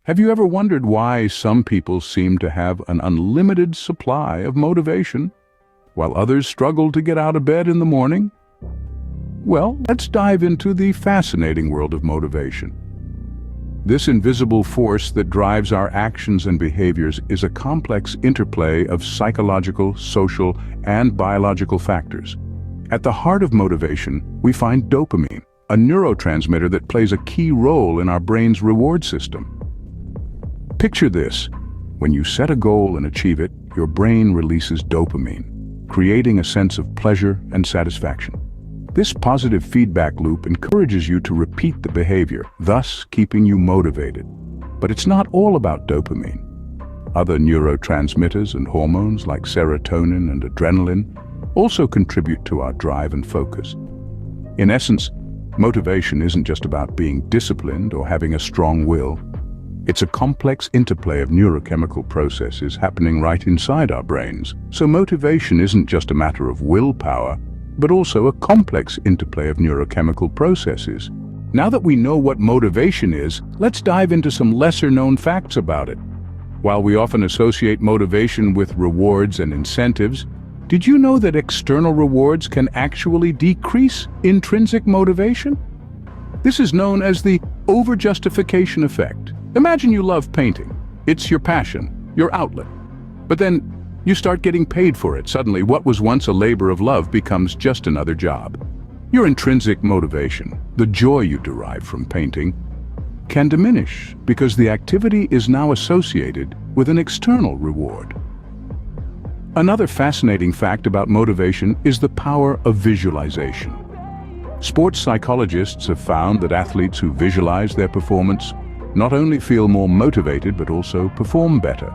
Have you ever wondered why some people seem to have an unlimited supply of motivation, while others struggle to get out of bed in the morning? Well, let's dive into the fascinating world of motivation. This invisible force that drives our actions and behaviors is a complex interplay of psychological, social, and biological factors. At the heart of motivation, we find dopamine, a neurotransmitter that plays a key role in our brain's reward system. Picture this. When you set a goal and achieve it, your brain releases dopamine, creating a sense of pleasure and satisfaction. This positive feedback loop encourages you to repeat the behavior, thus keeping you motivated. But it's not all about dopamine. Other neurotransmitters and hormones like serotonin and adrenaline also contribute to our drive and focus. In essence, motivation isn't just about being disciplined or having a strong will. It's a complex interplay of neurochemical processes happening right inside our brains. So motivation isn't just a matter of willpower, but also a complex interplay of neurochemical processes. Now that we know what motivation is, let's dive into some lesser-known facts about it. While we often associate motivation with rewards and incentives, did you know that external rewards can actually decrease intrinsic motivation? This is known as the overjustification effect. Imagine you love painting. It's your passion, your outlet. But then you start getting paid for it. Suddenly, what was once a labor of love becomes just another job. Your intrinsic motivation, the joy you derive from painting, can diminish because the activity is now associated with an external reward. Another fascinating fact about motivation is the power of visualization. Sports psychologists have found that athletes who visualize their performance not only feel more motivated but also perform better.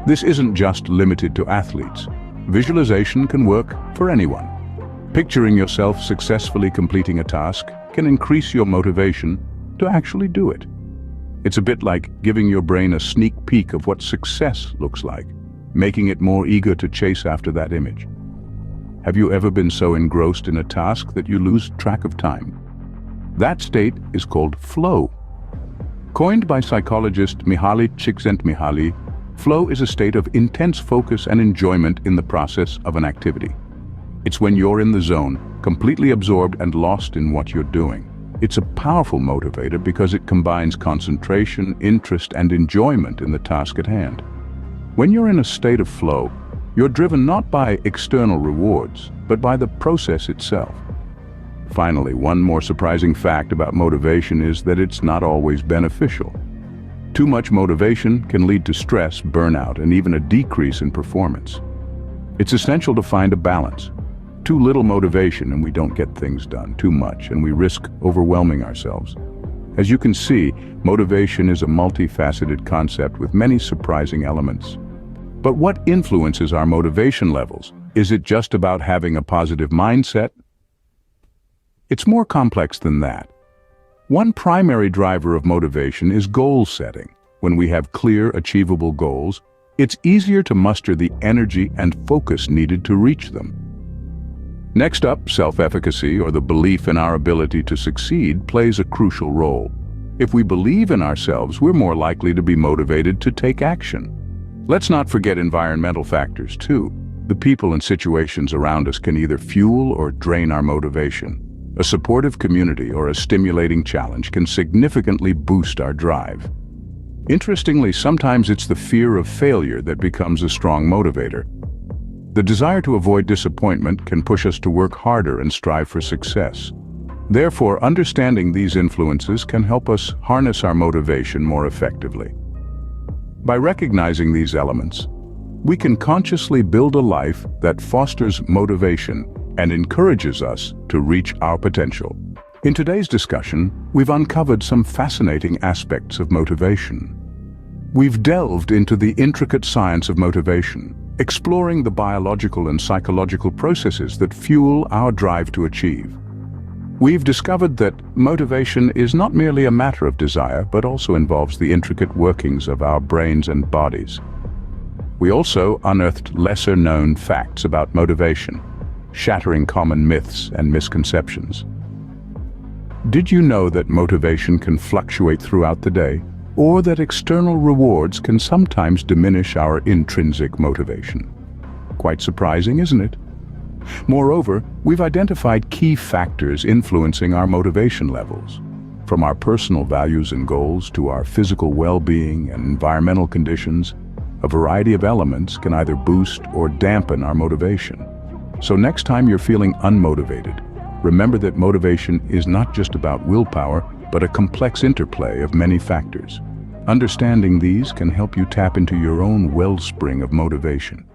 This isn't just limited to athletes. Visualization can work for anyone. Picturing yourself successfully completing a task can increase your motivation to actually do it. It's a bit like giving your brain a sneak peek of what success looks like, making it more eager to chase after that image. Have you ever been so engrossed in a task that you lose track of time? That state is called flow. Coined by psychologist Mihaly Csikszentmihalyi, flow is a state of intense focus and enjoyment in the process of an activity. It's when you're in the zone, completely absorbed and lost in what you're doing. It's a powerful motivator because it combines concentration, interest, and enjoyment in the task at hand. When you're in a state of flow, you're driven not by external rewards, but by the process itself. Finally, one more surprising fact about motivation is that it's not always beneficial. Too much motivation can lead to stress, burnout, and even a decrease in performance. It's essential to find a balance. Too little motivation and we don't get things done. Too much and we risk overwhelming ourselves. As you can see, motivation is a multifaceted concept with many surprising elements. But what influences our motivation levels? Is it just about having a positive mindset? It's more complex than that. One primary driver of motivation is goal setting. When we have clear, achievable goals, it's easier to muster the energy and focus needed to reach them. Next up, self-efficacy, or the belief in our ability to succeed, plays a crucial role. If we believe in ourselves, we're more likely to be motivated to take action. Let's not forget environmental factors, too. The people and situations around us can either fuel or drain our motivation. A supportive community or a stimulating challenge can significantly boost our drive. Interestingly, sometimes it's the fear of failure that becomes a strong motivator. The desire to avoid disappointment can push us to work harder and strive for success. Therefore, understanding these influences can help us harness our motivation more effectively. By recognizing these elements, we can consciously build a life that fosters motivation and encourages us to reach our potential. In today's discussion, we've uncovered some fascinating aspects of motivation. We've delved into the intricate science of motivation, exploring the biological and psychological processes that fuel our drive to achieve. We've discovered that motivation is not merely a matter of desire, but also involves the intricate workings of our brains and bodies. We also unearthed lesser-known facts about motivation, shattering common myths and misconceptions. Did you know that motivation can fluctuate throughout the day? or that external rewards can sometimes diminish our intrinsic motivation. Quite surprising, isn't it? Moreover, we've identified key factors influencing our motivation levels. From our personal values and goals to our physical well-being and environmental conditions, a variety of elements can either boost or dampen our motivation. So next time you're feeling unmotivated, remember that motivation is not just about willpower, but a complex interplay of many factors. Understanding these can help you tap into your own wellspring of motivation.